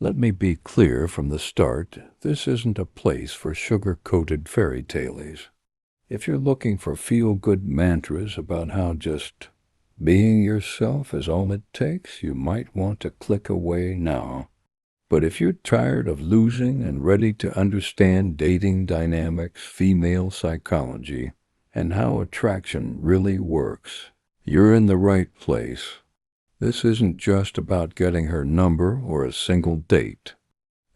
Let me be clear from the start, this isn't a place for sugar-coated fairy tales. If you're looking for feel-good mantras about how just being yourself is all it takes, you might want to click away now. But if you're tired of losing and ready to understand dating dynamics, female psychology, and how attraction really works, you're in the right place. This isn't just about getting her number or a single date.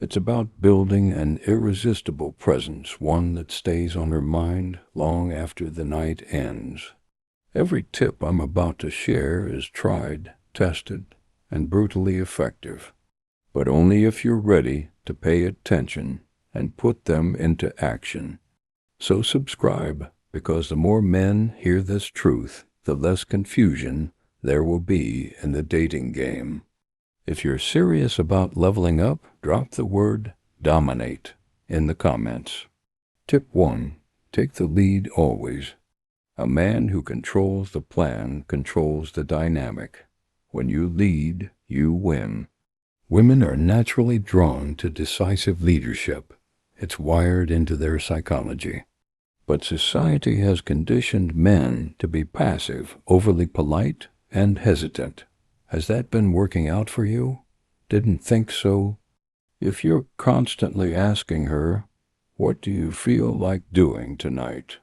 It's about building an irresistible presence, one that stays on her mind long after the night ends. Every tip I'm about to share is tried, tested, and brutally effective, but only if you're ready to pay attention and put them into action. So subscribe, because the more men hear this truth, the less confusion there will be in the dating game. If you're serious about leveling up, drop the word dominate in the comments. Tip 1. Take the lead always. A man who controls the plan controls the dynamic. When you lead, you win. Women are naturally drawn to decisive leadership. It's wired into their psychology. But society has conditioned men to be passive, overly polite, and hesitant. Has that been working out for you? Didn't think so? If you're constantly asking her, "What do you feel like doing tonight?"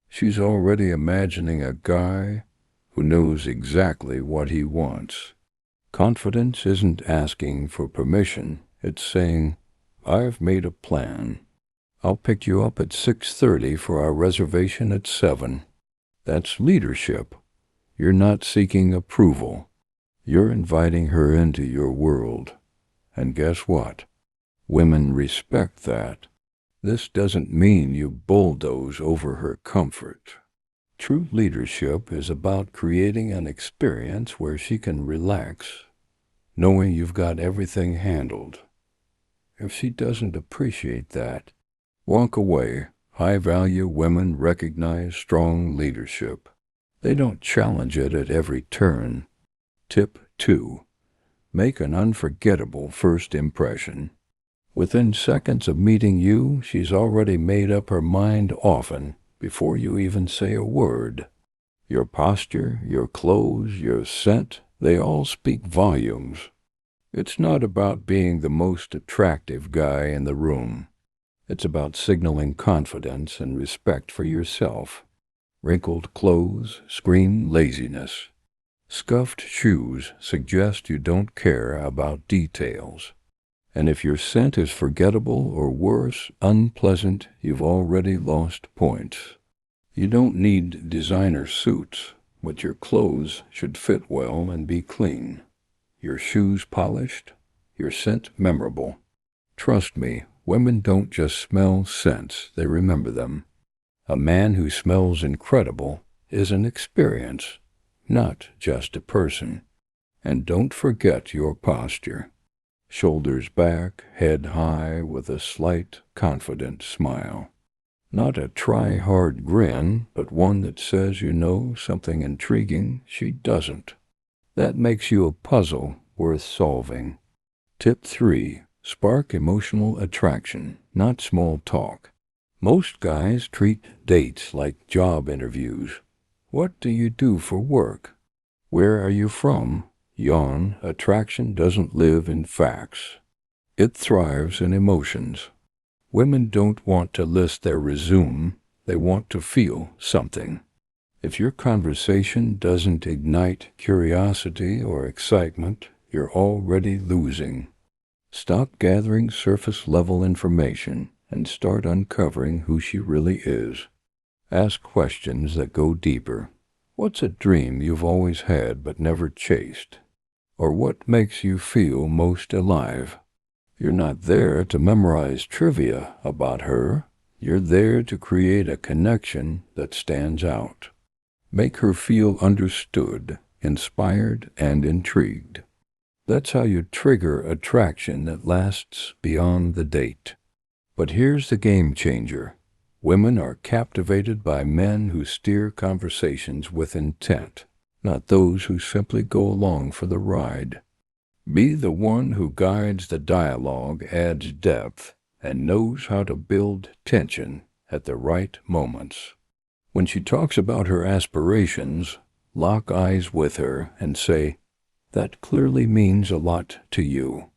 she's already imagining a guy who knows exactly what he wants. Confidence isn't asking for permission. It's saying, "I've made a plan. I'll pick you up at 6:30 for our reservation at 7. That's leadership. You're not seeking approval. You're inviting her into your world. And guess what? Women respect that. This doesn't mean you bulldoze over her comfort. True leadership is about creating an experience where she can relax, knowing you've got everything handled. If she doesn't appreciate that, walk away. High-value women recognize strong leadership. They don't challenge it at every turn. Tip 2. Make an unforgettable first impression. Within seconds of meeting you, she's already made up her mind often before you even say a word. Your posture, your clothes, your scent, they all speak volumes. It's not about being the most attractive guy in the room. It's about signaling confidence and respect for yourself. Wrinkled clothes scream laziness. Scuffed shoes suggest you don't care about details. And if your scent is forgettable or worse, unpleasant, you've already lost points. You don't need designer suits, but your clothes should fit well and be clean. Your shoes polished, your scent memorable. Trust me, women don't just smell scents, they remember them. A man who smells incredible is an experience, not just a person. And don't forget your posture. Shoulders back, head high, with a slight, confident smile. Not a try-hard grin, but one that says you know something intriguing she doesn't. That makes you a puzzle worth solving. Tip 3. Spark emotional attraction, not small talk. Most guys treat dates like job interviews. What do you do for work? Where are you from? Yawn. Attraction doesn't live in facts. It thrives in emotions. Women don't want to list their resume. They want to feel something. If your conversation doesn't ignite curiosity or excitement, you're already losing. Stop gathering surface-level information and start uncovering who she really is. Ask questions that go deeper. What's a dream you've always had but never chased? Or what makes you feel most alive? You're not there to memorize trivia about her. You're there to create a connection that stands out. Make her feel understood, inspired, and intrigued. That's how you trigger attraction that lasts beyond the date. But here's the game changer. Women are captivated by men who steer conversations with intent, not those who simply go along for the ride. Be the one who guides the dialogue, adds depth, and knows how to build tension at the right moments. When she talks about her aspirations, lock eyes with her and say, "That clearly means a lot to you."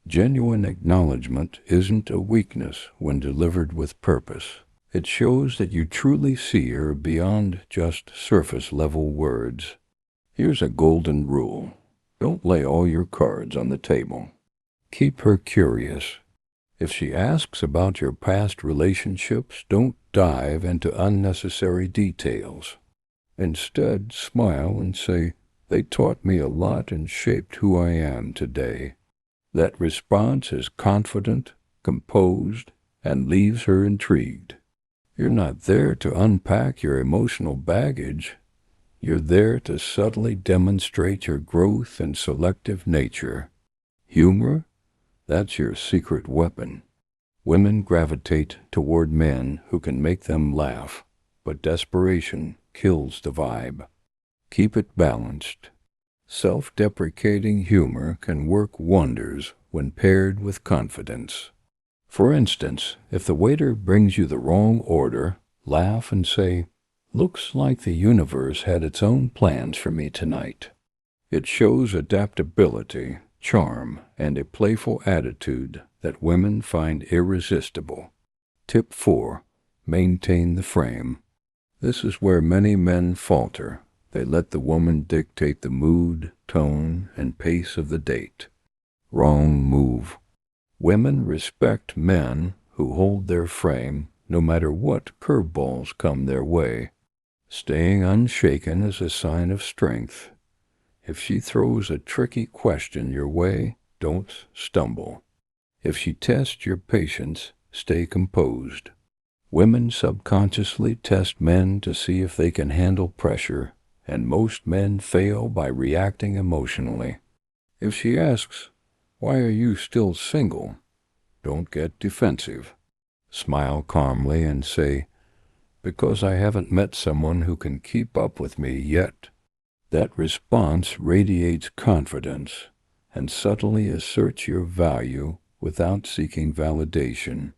Genuine acknowledgement isn't a weakness when delivered with purpose. It shows that you truly see her beyond just surface-level words. Here's a golden rule. Don't lay all your cards on the table. Keep her curious. If she asks about your past relationships, don't dive into unnecessary details. Instead, smile and say, "They taught me a lot and shaped who I am today." That response is confident, composed, and leaves her intrigued. You're not there to unpack your emotional baggage. You're there to subtly demonstrate your growth and selective nature. Humor? That's your secret weapon. Women gravitate toward men who can make them laugh, but desperation kills the vibe. Keep it balanced. Self-deprecating humor can work wonders when paired with confidence. For instance, if the waiter brings you the wrong order, laugh and say, "Looks like the universe had its own plans for me tonight." It shows adaptability, charm, and a playful attitude that women find irresistible. Tip 4. Maintain the frame. This is where many men falter. They let the woman dictate the mood, tone, and pace of the date. Wrong move. Women respect men who hold their frame no matter what curveballs come their way. Staying unshaken is a sign of strength. If she throws a tricky question your way, don't stumble. If she tests your patience, stay composed. Women subconsciously test men to see if they can handle pressure, and most men fail by reacting emotionally. If she asks, "Why are you still single?" don't get defensive. Smile calmly and say, "Because I haven't met someone who can keep up with me yet." That response radiates confidence and subtly asserts your value without seeking validation.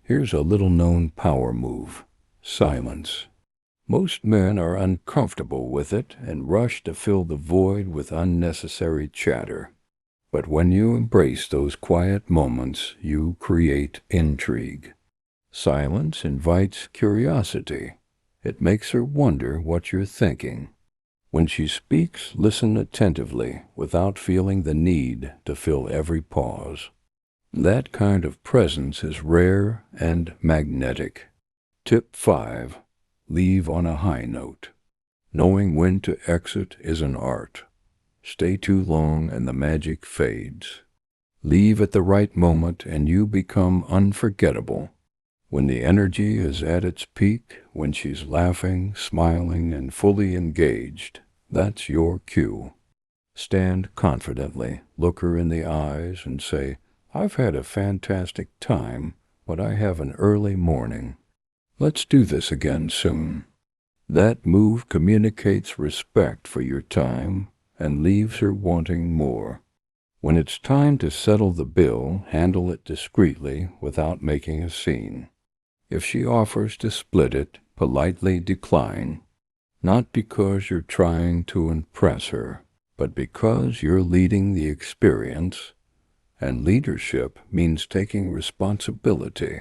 Here's a little-known power move: silence. Most men are uncomfortable with it and rush to fill the void with unnecessary chatter. But when you embrace those quiet moments, you create intrigue. Silence invites curiosity. It makes her wonder what you're thinking. When she speaks, listen attentively without feeling the need to fill every pause. That kind of presence is rare and magnetic. Tip 5. Leave on a high note. Knowing when to exit is an art. Stay too long and the magic fades. Leave at the right moment and you become unforgettable. When the energy is at its peak, when she's laughing, smiling, and fully engaged, that's your cue. Stand confidently, look her in the eyes, and say, "I've had a fantastic time, but I have an early morning. Let's do this again soon." That move communicates respect for your time and leaves her wanting more. When it's time to settle the bill, handle it discreetly without making a scene. If she offers to split it, politely decline, not because you're trying to impress her, but because you're leading the experience, and leadership means taking responsibility.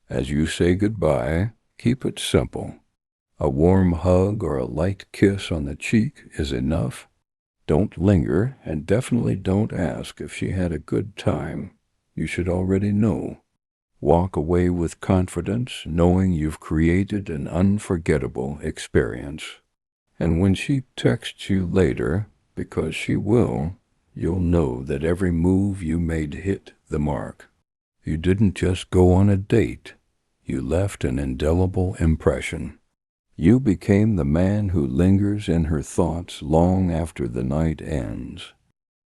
As you say goodbye, keep it simple. A warm hug or a light kiss on the cheek is enough. Don't linger, and definitely don't ask if she had a good time. You should already know. Walk away with confidence, knowing you've created an unforgettable experience. And when she texts you later, because she will, you'll know that every move you made hit the mark. You didn't just go on a date. You left an indelible impression. You became the man who lingers in her thoughts long after the night ends.